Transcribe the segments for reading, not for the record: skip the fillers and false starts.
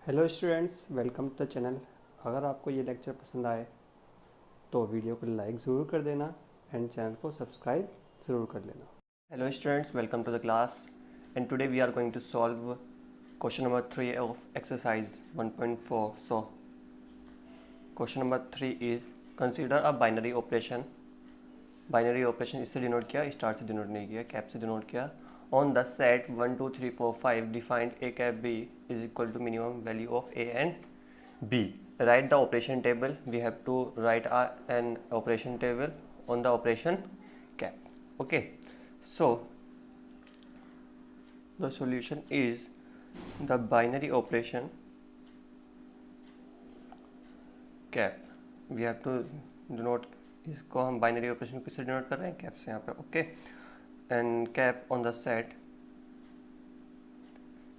Hello students, welcome to the channel. अगर आपको ये लेक्चर पसंद आए तो वीडियो को लाइक ज़रूर कर देना एंड चैनल को सब्सक्राइब ज़रूर कर लेना। Hello students, welcome to the class, and today we are going to solve question number 3 of exercise 1.4. So question number 3 is consider a binary operation. Binary operation इससे denote किया, star से denote नहीं किया, cap से denote किया। On the set 1 2 3 4 5 defined a cap b is equal to minimum value of a and b. Write the operation table. We have to write an operation table on the operation cap. Okay, so the solution is the binary operation cap. We have to denote, इसको हम binary operation किससे denote कर रहे हैं, cap से यहाँ पे. Okay, and cap on the set,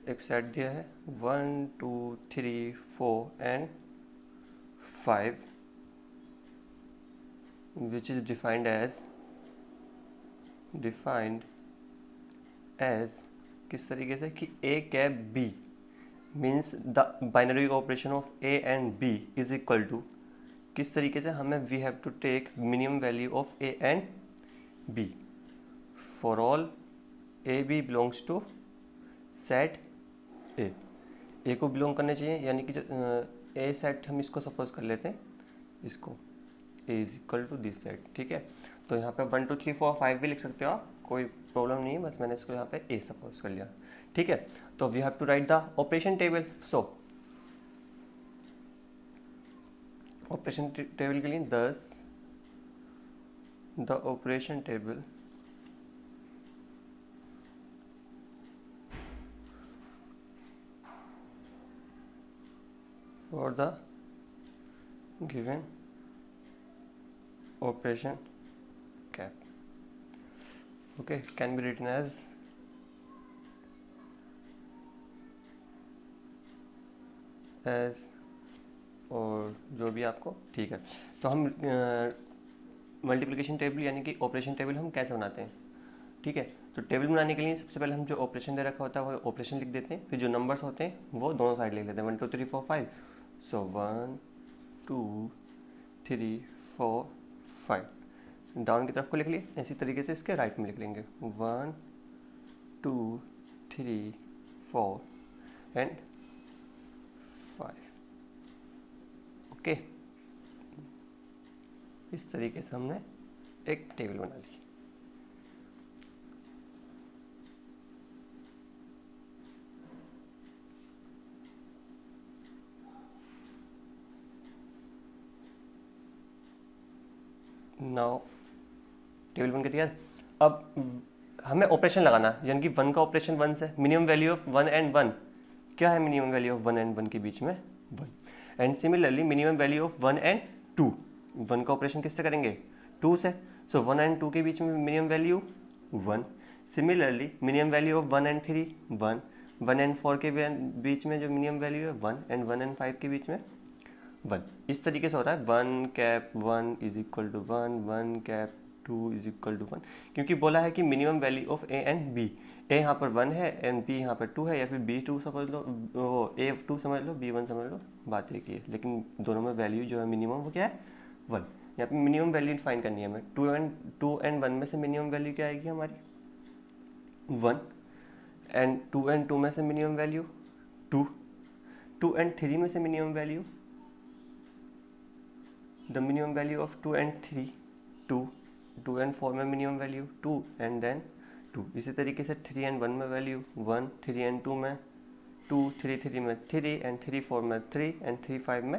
एक सेट दिया है 1 2 3 4 and 5 which is defined as किस तरीके से कि a cap b means the binary operation of a and b is equal to, किस तरीके से हमें we have to take minimum value of a and b for all a b belongs to set a को belong करने चाहिए, यानी कि जो a सेट हम इसको सपोज कर लेते हैं, इसको a is equal to this set. ठीक है, तो यहाँ पे 1 2 3 4 5 भी लिख सकते हो आप, कोई प्रॉब्लम नहीं है, बस मैंने इसको यहाँ पे a सपोज कर लिया. ठीक है, तो we have to write the operation table. So operation table के लिए 10 the operation table for the given operation cap. Okay, can be written as और जो भी आपको ठीक है. तो हम मल्टीप्लिकेशन टेबल यानी कि ऑपरेशन टेबल हम कैसे बनाते हैं. ठीक है, तो टेबल बनाने के लिए सबसे पहले हम जो ऑपरेशन दे रखा होता है वो ऑपरेशन लिख देते हैं, फिर जो नंबर्स होते हैं वो दोनों साइड लिख लेते हैं 1 2 3 4 5. सो 1 2 3 4 5 डाउन की तरफ को लिख लिए, इसी तरीके से इसके राइट में लिख लेंगे 1 2 3 4 एंड 5. ओके, इस तरीके से हमने एक टेबल बना ली. नाउ टेबल बन के तैयार. अब हमें ऑपरेशन लगाना, यानी कि 1 का ऑपरेशन 1 से, मिनिमम वैल्यू ऑफ 1 एंड 1 क्या है, मिनिमम वैल्यू ऑफ 1 एंड 1 के बीच में 1. And similarly minimum value of 1 and 2, 1 का ऑपरेशन किससे करेंगे 2 से. सो 1 एंड 2 के बीच में minimum value 1. Similarly minimum value of 1 and 3 1, 1 and 4 के बीच में जो मिनिमम वैल्यू है 1, एंड 1 एंड 5 के बीच में 1. इस तरीके से हो रहा है 1 cap 1 is equal to 1, 1 cap 2 is equal to 1, क्योंकि बोला है कि minimum value of A and B. A यहाँ पर 1 है एंड बी यहाँ पर 2 है, या फिर बी 2 समझ लो, वो ए 2 समझ लो, बी 1 समझ लो, बात एक ही है, लेकिन दोनों में वैल्यू जो है मिनिमम वो क्या है 1. यहाँ पे मिनिमम वैल्यू फाइंड करनी है हमें. 2 एंड 1 में से मिनिमम वैल्यू क्या आएगी हमारी 1, एंड 2 एंड 2 में से मिनिमम वैल्यू 2, 2 एंड 3 में से minimum value, the minimum value of 2 and 3 2, 2 and 4 में मिनिमम वैल्यू 2 एंड देन 2. इसी तरीके से 3 एंड 1 में वैल्यू 1, 3 एंड 2 में 2, 3 3 में 3 एंड 3 4 में 3 एंड 3 5 में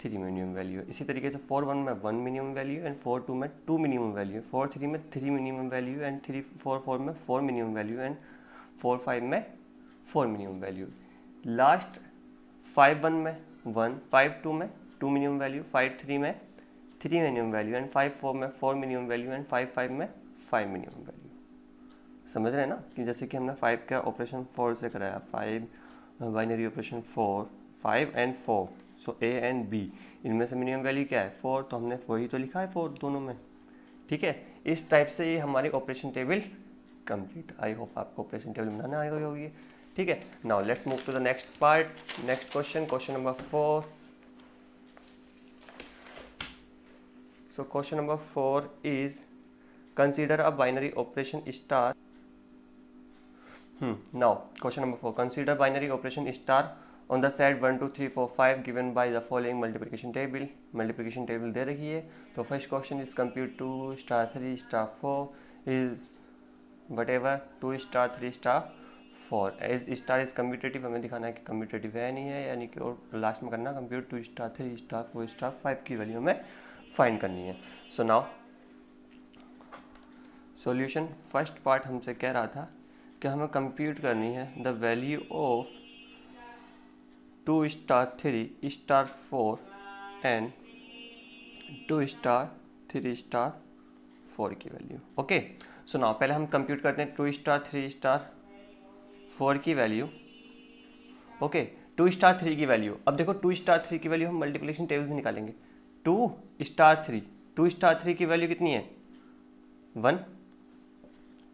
3 मिनिमम वैल्यू. इसी तरीके से 4 1 में 1 मिनिमम वैल्यू एंड 4 2 में 2 मिनिमम वैल्यू, 4 3 में 3 मिनिमम वैल्यू एंड 3 4 4 में 4 मिनिमम वैल्यू एंड 4 5 में 4 मिनिमम वैल्यू. लास्ट 5 1 में 1, 5 2 में 2 मिनिमम वैल्यू, 5 3 में 3 मिनिमम वैल्यू एंड 5 4 में 4 मिनिमम वैल्यू एंड 5 5 में 5 मिनिमम वैल्यू. समझ रहे हैं ना, कि जैसे कि हमने 5 का ऑपरेशन 4 से कराया, 5 binary operation 4 5 and 4. So A and B, इनमें से मिनिमम वैल्यू क्या है 4, तो हमने वही तो लिखा है 4 दोनों में. ठीक है, इस टाइप से ये हमारी operation table complete. I hope आपको ऑपरेशन टेबल बनाना आई होगी. ठीक है, now let's move to the next part, next question, question number 4. So question number 4 is consider a binary operation star. Now question number 4, consider binary operation star on the set 1 2 3 4 5 given by the following multiplication table. Multiplication table दे रखी है. तो first question is compute 2 star 3 star 4 is whatever 2 star 3 star 4. As star is commutative, हमें दिखाना है कि commutative है नहीं है, यानी कि और लास्ट में करना कंप्यूट 2 स्टार 3 स्टार 4 स्टार 5 की वैल्यू हमें फाइंड करनी है. So now solution. First part हमसे कह रहा था कि हमें कंप्यूट करनी है the value of 2 star 3 star 4 and 2 star 3 star 4 की वैल्यू. ओके, सो नाउ पहले हम कंप्यूट करते हैं 2 स्टार 3 स्टार 4 की वैल्यू. ओके, 2 स्टार 3 की वैल्यू. अब देखो 2 स्टार 3 की वैल्यू हम मल्टीप्लिकेशन टेबल से निकालेंगे. 2 स्टार 3, 2 स्टार 3 की वैल्यू कितनी है 1.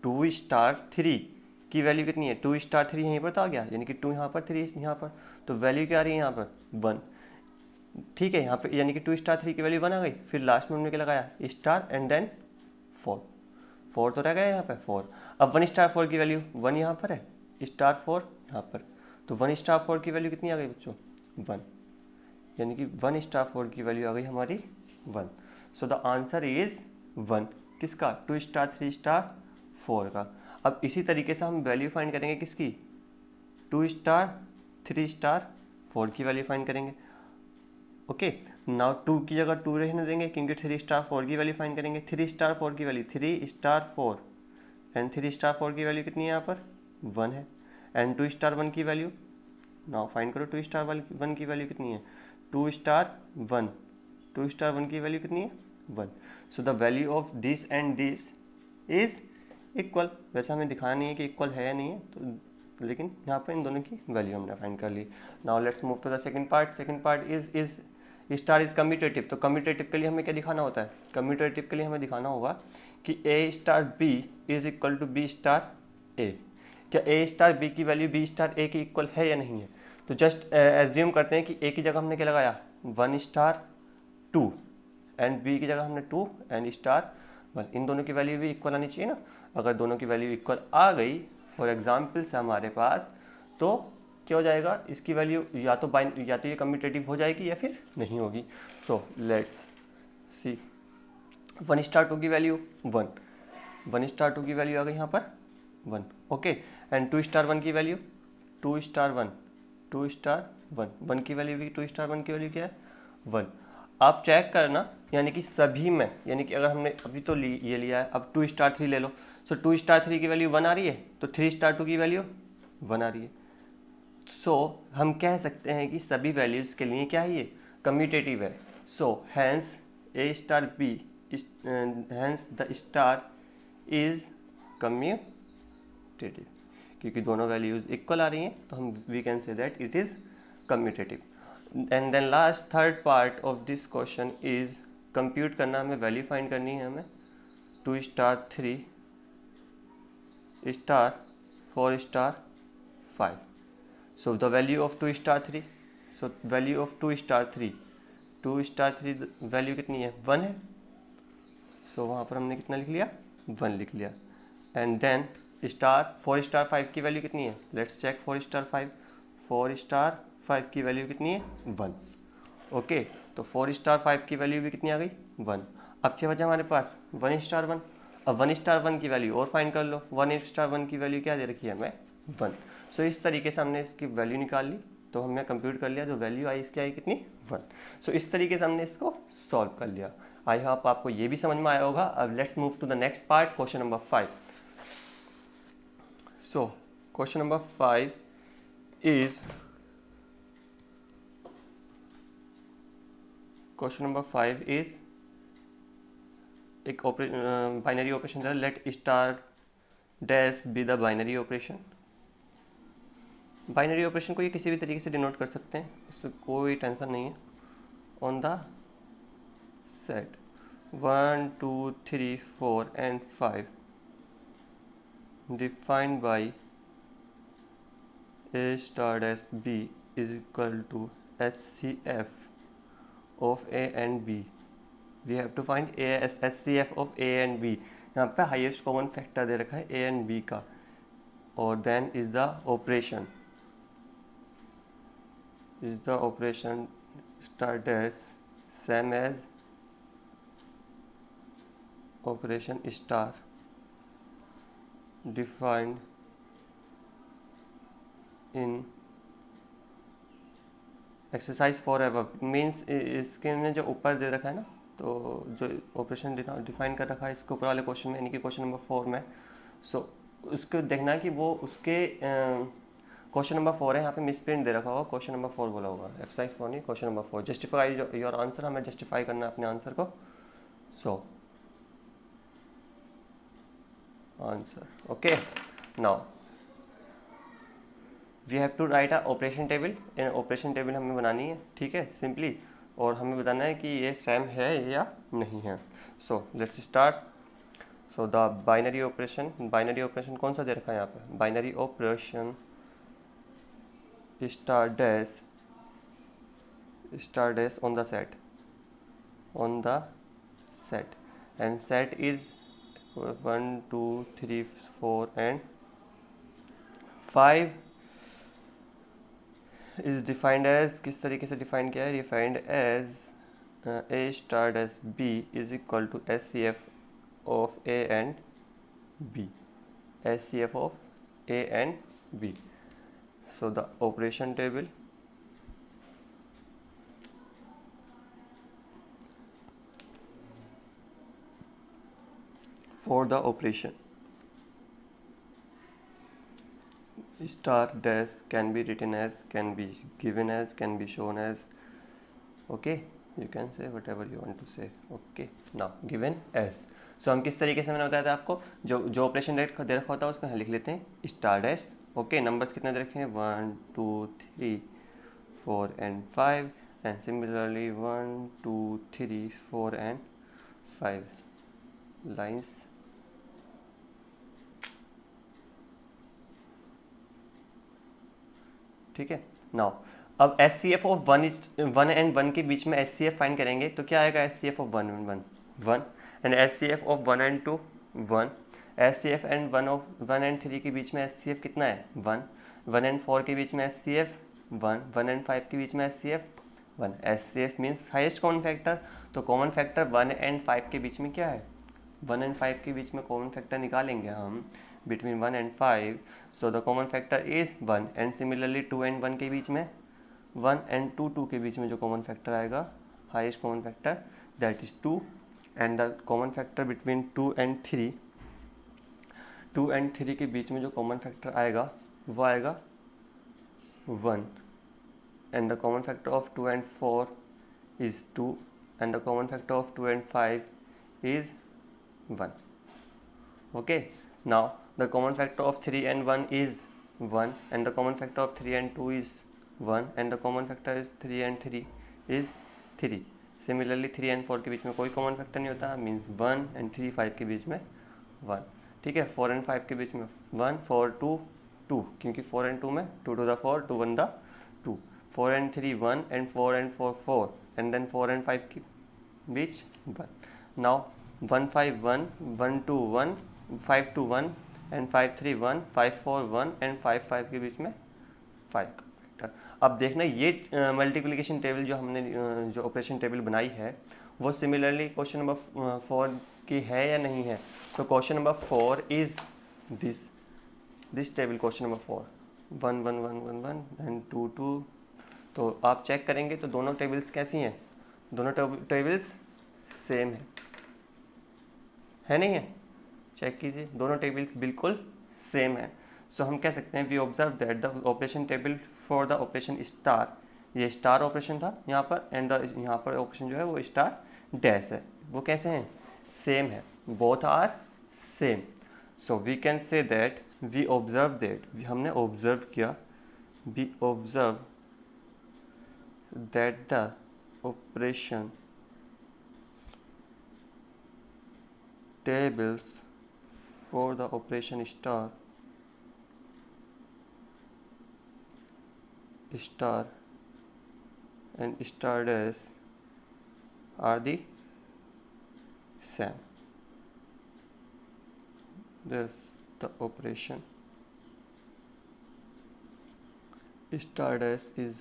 2 स्टार 3 की वैल्यू कितनी है 2 स्टार 3 यहीं पर तो आ गया, यानी कि 2 यहाँ पर 3 यहाँ पर, तो वैल्यू क्या आ रही है यहाँ पर 1. ठीक है, यहाँ पे यानी कि 2 स्टार 3 की वैल्यू 1 आ गई. फिर लास्ट में हमने क्या लगाया स्टार एंड देन 4. 4 तो रह गया यहाँ पर 4. अब 1 स्टार 4 की वैल्यू 1 यहाँ पर है, स्टार 4 यहाँ पर, तो 1 स्टार 4 की वैल्यू कितनी आ गई बच्चों 1, यानी कि 1 स्टार 4 की वैल्यू आ गई हमारी 1. So the answer is 1. किसका 2 स्टार 3 स्टार 4 का. अब इसी तरीके से हम वैल्यू फाइंड करेंगे किसकी 2 स्टार 3 स्टार 4 की वैल्यू फाइंड करेंगे. ओके, नाउ 2 की जगह 2 रहने देंगे क्योंकि 3 स्टार 4 की वैल्यू फाइंड करेंगे. 3 स्टार 4 की वैल्यू 3 स्टार 4 एंड 3 स्टार 4 की वैल्यू कितनी है यहाँ पर 1 है. एंड 2 स्टार 1 की वैल्यू नाउ फाइंड करो. 2 स्टार 1 की वैल्यू कितनी है 2 स्टार 1, 2 स्टार 1 की वैल्यू कितनी है 1. सो the value of this and this is equal. वैसे हमें दिखाना नहीं है कि इक्वल है या नहीं है, तो लेकिन यहाँ पर इन दोनों की वैल्यू हमने फाइंड कर ली. Now let's move to the second part. Second part is star is commutative. तो कम्यूटेटिव के लिए हमें क्या दिखाना होता है, कम्यूटेटिव के लिए हमें दिखाना होगा कि A star B is equal to B star A. क्या ए स्टार बी की वैल्यू बी स्टार ए की इक्वल है या नहीं है. तो जस्ट एज्यूम करते हैं कि ए की जगह हमने क्या लगाया 1 स्टार 2 एंड बी की जगह हमने 2 एंड स्टार 1. इन दोनों की वैल्यू भी इक्वल आनी चाहिए ना. अगर दोनों की वैल्यू इक्वल आ गई फॉर एग्जाम्पल से हमारे पास, तो क्या हो जाएगा इसकी वैल्यू या तो ये कम्यूटेटिव हो जाएगी या फिर नहीं होगी. So let's see. 1 स्टार 2 की वैल्यू 1, 1 स्टार 2 की वैल्यू आ गई यहाँ पर 1. ओके, एंड 2 स्टार 1 की वैल्यू 2 स्टार 1, 2 स्टार 1, 1 की वैल्यू भी 2 स्टार 1 की वैल्यू क्या है 1. आप चेक करना, यानी कि सभी में, यानी कि अगर हमने अभी तो ये लिया है, अब 2 स्टार 3 ले लो. सो 2 स्टार 3 की वैल्यू 1 आ रही है, तो 3 स्टार 2 की वैल्यू 1 आ रही है. सो हम कह सकते हैं कि सभी वैल्यूज़ के लिए क्या है ये कम्यूटेटिव है. So hence A star B hence the star is commutative. क्योंकि दोनों वैल्यूज़ इक्वल आ रही हैं, तो हम we can say that it is commutative. And then last third part of this question is compute करना, हमें वैल्यू फाइंड करनी है हमें 2 star 3 star 4 star 5. So the value of 2 star 3, so value of 2 star 3, 2 star 3 value कितनी है 1 है. सो वहाँ पर हमने कितना लिख लिया 1 लिख लिया. एंड देन स्टार 4 स्टार 5 की वैल्यू कितनी है, लेट्स चेक 4 स्टार 5. 4 स्टार 5 की वैल्यू कितनी है 1. ओके, तो 4 स्टार 5 की वैल्यू भी कितनी आ गई 1. अब क्या बचा हमारे पास 1 स्टार 1. अब 1 स्टार 1 की वैल्यू और फाइंड कर लो. 1 स्टार 1 की वैल्यू क्या दे रखी है हमें 1. सो इस तरीके से हमने इसकी वैल्यू निकाल ली, तो हमने कंप्यूट कर लिया, जो वैल्यू आई इसकी आई कितनी 1. सो इस तरीके से हमने इसको सॉल्व कर लिया. आई होप आपको ये भी समझ में आया होगा. अब let's move to the next part, question number 5. So question number 5 is question number 5 is एक बाइनरी ऑपरेशन है. Let star dash B the binary operation. Binary operation को ये किसी भी तरीके से डिनोट कर सकते हैं, इससे कोई टेंशन नहीं है. On the set 1 2 3 4 and 5 defined by A star dash B is equal to HCF of A and B. We have to find HCF of A and B. यहाँ पे हाईएस्ट कॉमन फैक्टर दे रखा है A and B का, और then is the operation star dash same as operation star defined in exercise for ever. Means इसके में जो ऊपर दे रखा है ना, तो जो ऑपरेशन डिफाइन कर रखा है इसके ऊपर वाले क्वेश्चन में, यानी कि क्वेश्चन नंबर 4 में, सो उसको देखना है कि वो उसके क्वेश्चन नंबर 4 है, यहाँ पे मिस प्रिंट दे रखा होगा, क्वेश्चन नंबर 4 बोला होगा, एक्सरसाइज 4 नहीं, question number 4। Justify your answer, हमें जस्टिफाई करना है अपने आंसर को। So answer, okay, now we have to write a operation table. Operation table हमें बनानी है, ठीक है, सिंपली, और हमें बताना है कि ये सेम है या नहीं है। So let's start. So the binary operation कौन सा दे रखा है यहाँ पे? Binary operation star dash on the set and set is 1 2 3 4 and 5 is defined as, किस तरीके से डिफाइन किया है? Defined as A star dash B is equal to HCF of A and B, HCF of A and B। So the operation table for the operation star dash can be written as, can be given as, can be shown as, okay, you can say whatever you want to say, okay, now given as। so हम किस तरीके से, मैंने बताया था आपको, जो operation दे रखा होता है उसको लिख लेते हैं स्टार डैश, ओके। नंबर्स कितने दे रखे हैं? 1 2 3 4 and 5, and similarly 1 2 3 4 and 5 lines, ठीक है। नाउ अब HCF ऑफ 1 एंड 1 के बीच में HCF फाइंड करेंगे, तो क्या आएगा? HCF of 1 and 1 and HCF of 1 and 2 1, HCF and 1 and 3 के बीच में HCF कितना है? 1 एंड 4 के बीच में HCF 1 एंड 5 के बीच में HCF 1। HCF means highest common factor, तो कॉमन फैक्टर 1 एंड 5 के बीच में क्या है? 1 एंड 5 के बीच में कॉमन फैक्टर निकालेंगे हम between 1 and 5, so the common factor is 1, and similarly 2 and 1 के बीच में, 1 and 2 के बीच में जो common factor आएगा, highest common factor that is 2, and the common factor between 2 and 3 के बीच में जो common factor आएगा वो आएगा 1, and the common factor of 2 and 4 is 2, and the common factor of 2 and 5 is 1, okay। now the common factor of 3 and 1 is 1, and the common factor of 3 and 2 is 1, and the common factor is 3 and 3 is 3। Similarly 3 and 4 के बीच में कोई common factor नहीं होता, means 1 and 3 5 के बीच में 1, ठीक है। 4 and 5 के बीच में 1 4 2 2, क्योंकि 4 and 2 में 2 to the 4 2 1 the 2, 4 and 3 1, and 4 and 4 4, and then 4 and 5 के बीच 1। now 1 5 1 1 2 1 5 2 1 एंड 5 3 1 5 4 1 एंड 5 5 के बीच में 5 का फैक्टर। अब देखना ये मल्टीप्लिकेशन टेबल जो हमने जो ऑपरेशन टेबल बनाई है वो सिमिलरली क्वेश्चन नंबर 4 की है या नहीं है। तो question number 4 is this table, question number 4 1 1 1 1 1 and 2 2। तो आप चेक करेंगे तो दोनों टेबल्स कैसी हैं? दोनों टेबल्स सेम है नहीं है? चेक कीजिए, दोनों टेबल्स बिल्कुल सेम है। सो हम कह सकते हैं we observe that the operation table for the operation star, ये स्टार ऑपरेशन था यहाँ पर, एंड यहाँ पर ऑपरेशन जो है वो स्टार डैश है, वो कैसे हैं? सेम है, both are same. So we can say that we observe that, हमने ऑब्जर्व किया, we observe that the operation tables for the operation star star and star dash are the same. This the operation star dash is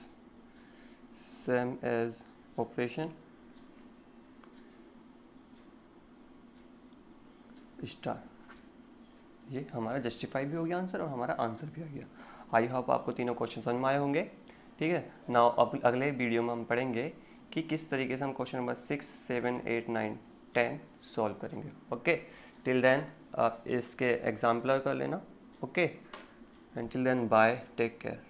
same as operation star. ये हमारा justify भी हो गया answer और हमारा answer भी आ गया। आई होप आपको तीनों क्वेश्चन समझ में आए होंगे। ठीक है, नाउ अब अगले वीडियो में हम पढ़ेंगे कि किस तरीके से हम क्वेश्चन नंबर 6, 7, 8, 9, 10 सॉल्व करेंगे। ओके, टिल देन आप इसके एग्जाम्पलर कर लेना। Okay, and till then bye, take care.